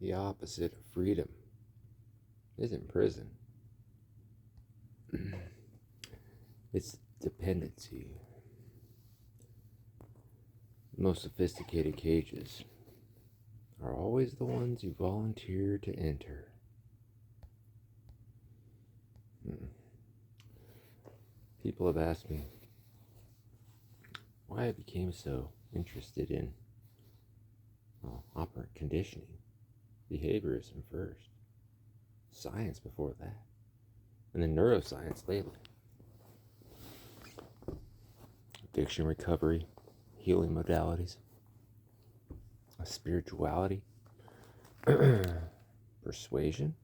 The opposite of freedom isn't prison. It's dependency. The most sophisticated cages are always the ones you volunteer to enter. People have asked me why I became so interested in operant conditioning, behaviorism first, science before that, and then neuroscience lately. Addiction recovery, healing modalities, spirituality, persuasion.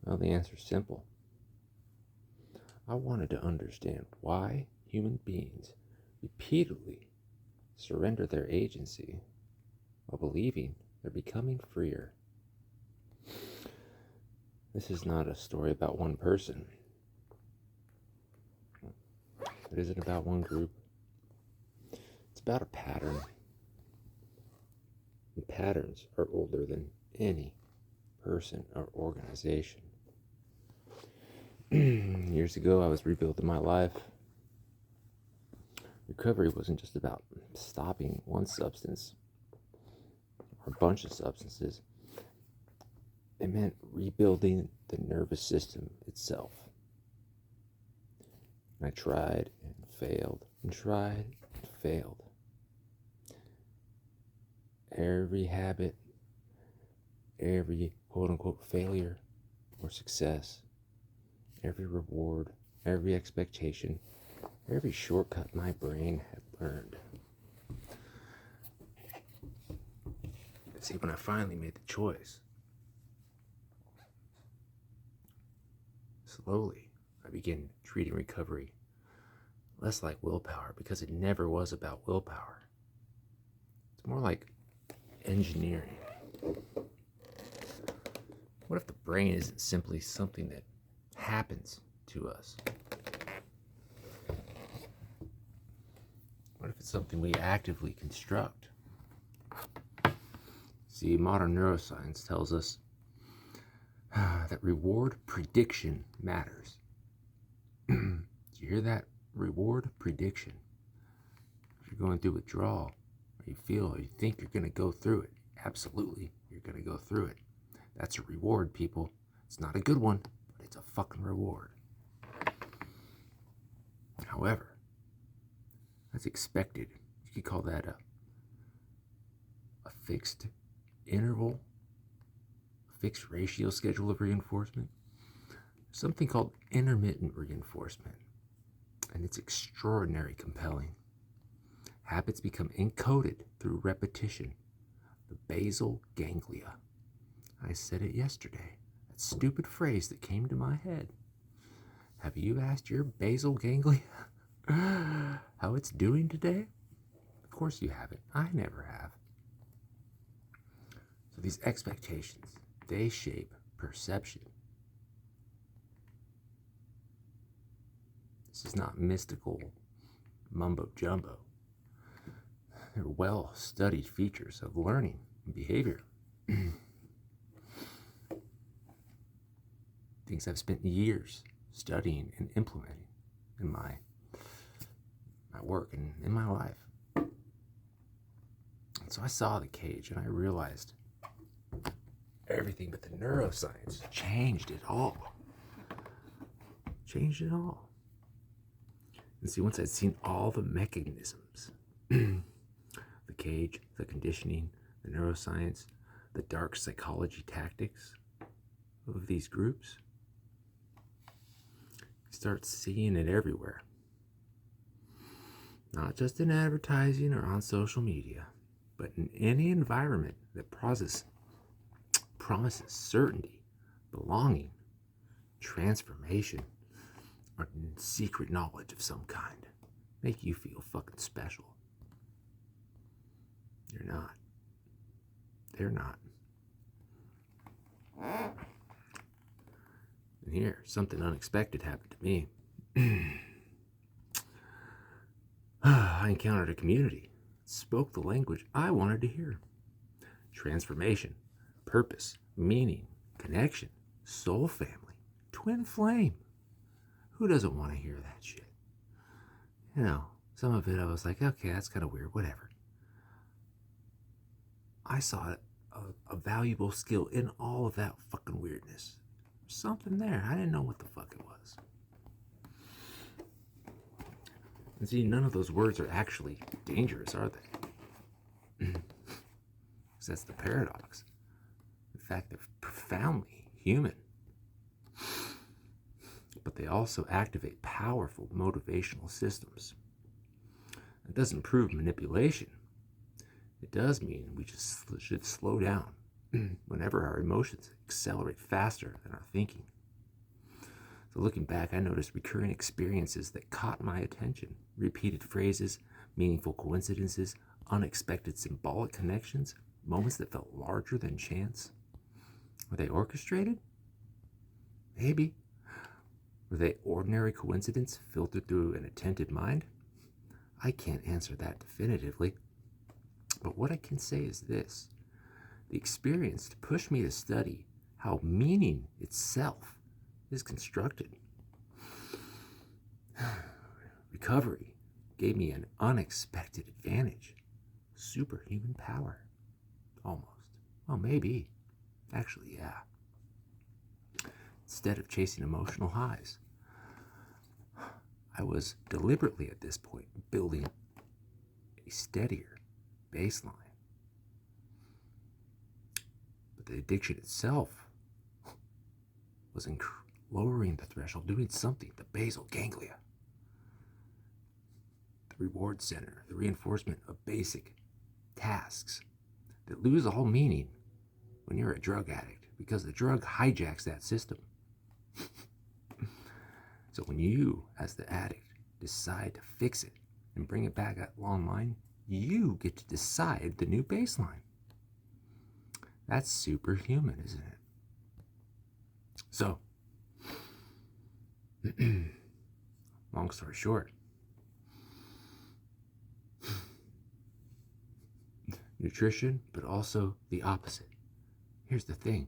Well, the answer is simple. I wanted to understand why human beings repeatedly surrender their agency while believing they're becoming freer. This is not a story about one person. It isn't about one group. It's about a pattern. And patterns are older than any person or organization. Years ago, I was rebuilding my life. Recovery wasn't just about stopping one substance or a bunch of substances. It meant rebuilding the nervous system itself. And I tried and failed and tried and failed. Every habit, every quote-unquote failure or success, every reward, every expectation, every shortcut my brain had learned. See, when I finally made the choice, slowly I began treating recovery less like willpower, because it never was about willpower. It's more like engineering. What if the brain isn't simply something that happens to us? What if it's something we actively construct? See, modern neuroscience tells us that reward prediction matters. Do you hear that? Reward prediction. If you're going through withdrawal, or you feel or you think you're going to go through it, absolutely, you're going to go through it. That's a reward, people. It's not a good one, but it's a fucking reward. However, that's expected. You could call that a fixed interval, a fixed ratio schedule of reinforcement. Something called intermittent reinforcement. And it's extraordinarily compelling. Habits become encoded through repetition. The basal ganglia. I said it yesterday. That stupid phrase that came to my head. Have you asked your basal ganglia how it's doing today? Of course you haven't. I never have. So these expectations, they shape perception. This is not mystical mumbo jumbo. They're well-studied features of learning and behavior. Things I've spent years studying and implementing in my work and in my life. And so I saw the cage and I realized everything but the neuroscience changed it all. Changed it all. And see, once I'd seen all the mechanisms, the cage, the conditioning, the neuroscience, the dark psychology tactics of these groups, you start seeing it everywhere. Not just in advertising or on social media, but in any environment that promises certainty, belonging, transformation, or secret knowledge of some kind. Make you feel fucking special. You're not. They're not. And here, something unexpected happened to me. I encountered a community that spoke the language I wanted to hear. transformation, purpose, meaning, connection, soul family, twin flame. Who doesn't want to hear that shit? You know, some of it I was like, okay, that's kind of weird, whatever. I saw a valuable skill in all of that fucking weirdness. There's something there. I didn't know what the fuck it was. And see, none of those words are actually dangerous, are they? Because that's the paradox. In fact, they're profoundly human. But they also activate powerful motivational systems. It doesn't prove manipulation. It does mean we just should slow down whenever our emotions accelerate faster than our thinking. So looking back, I noticed recurring experiences that caught my attention. Repeated phrases, meaningful coincidences, unexpected symbolic connections, moments that felt larger than chance. Were they orchestrated? Maybe. Were they ordinary coincidence filtered through an attentive mind? I can't answer that definitively. But what I can say is this. The experience pushed me to study how meaning itself is constructed. Recovery gave me an unexpected advantage. Superhuman power. Almost. Well, maybe. Actually, yeah. Instead of chasing emotional highs, I was deliberately at this point building a steadier baseline. But the addiction itself was lowering the threshold, doing something, the basal ganglia, the reward center, the reinforcement of basic tasks that lose all meaning when you're a drug addict, because the drug hijacks that system. So when you, as the addict, decide to fix it and bring it back online, you get to decide the new baseline. That's superhuman, isn't it? So, long story short, nutrition, but also the opposite. Here's the thing.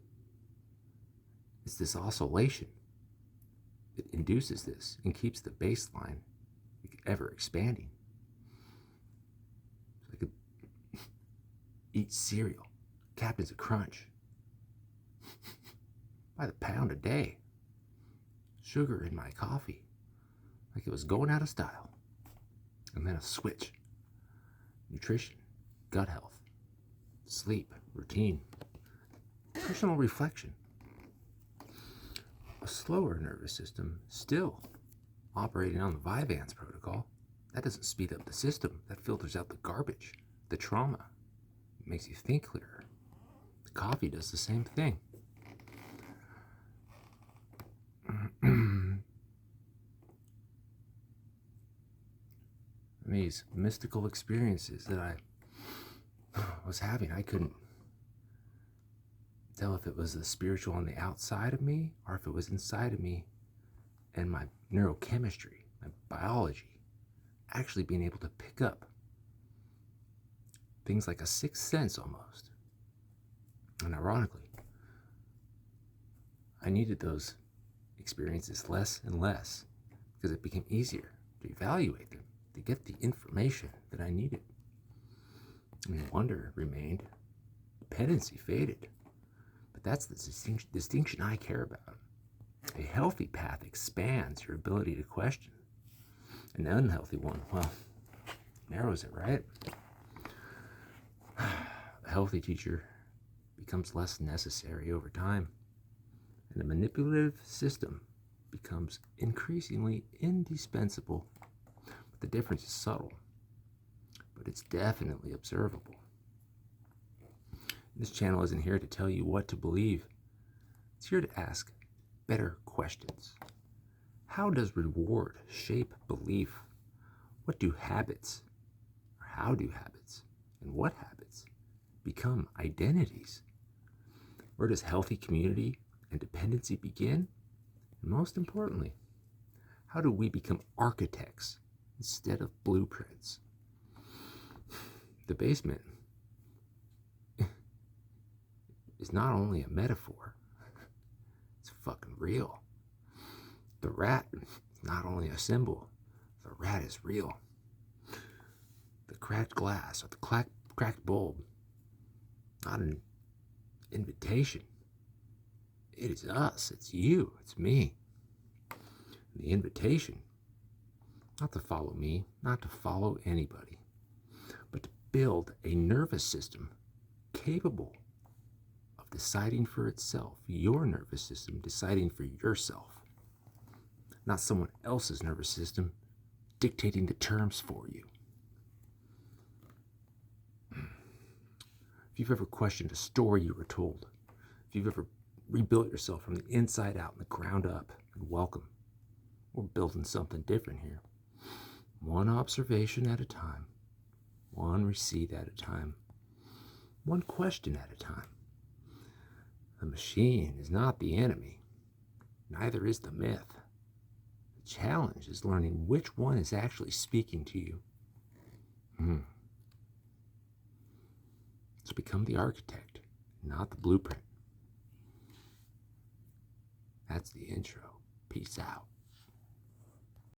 It's this oscillation that induces this and keeps the baseline ever expanding. So I could eat cereal, Captain's a Crunch, by the pound a day. Sugar in my coffee, like it was going out of style. And then a switch. Nutrition, gut health, sleep, routine, personal reflection. A slower nervous system still operating on the Vyvanse protocol. That doesn't speed up the system. That filters out the garbage, the trauma. It makes you think clearer. The coffee does the same thing. These mystical experiences that I was having, I couldn't tell if it was the spiritual on the outside of me or if it was inside of me, and my neurochemistry, my biology, actually being able to pick up things like a sixth sense almost. And ironically, I needed those experiences less and less because it became easier to evaluate them, to get the information that I needed. And wonder remained, dependency faded. But that's the distinction I care about. A healthy path expands your ability to question. An unhealthy one, well, narrows it, right? A healthy teacher becomes less necessary over time, and the manipulative system becomes increasingly indispensable. But the difference is subtle, but it's definitely observable. This channel isn't here to tell you what to believe. It's here to ask better questions. How does reward shape belief? What do habits, or how do habits, and what habits become identities? Where does healthy community and dependency begin? And most importantly, how do we become architects instead of blueprints? The basement is not only a metaphor, it's fucking real. The rat is not only a symbol, the rat is real. The cracked glass or the cracked bulb, not an invitation. It is us, it's you, it's me. The invitation, not to follow me, not to follow anybody, but to build a nervous system capable of deciding for itself, your nervous system deciding for yourself, not someone else's nervous system dictating the terms for you. If you've ever questioned a story you were told, if you've ever rebuilt yourself from the inside out and the ground up, and welcome. We're building something different here. One observation at a time, one receipt at a time, one question at a time. The machine is not the enemy, neither is the myth. The challenge is learning which one is actually speaking to you. So become the architect, not the blueprint. That's the intro. Peace out.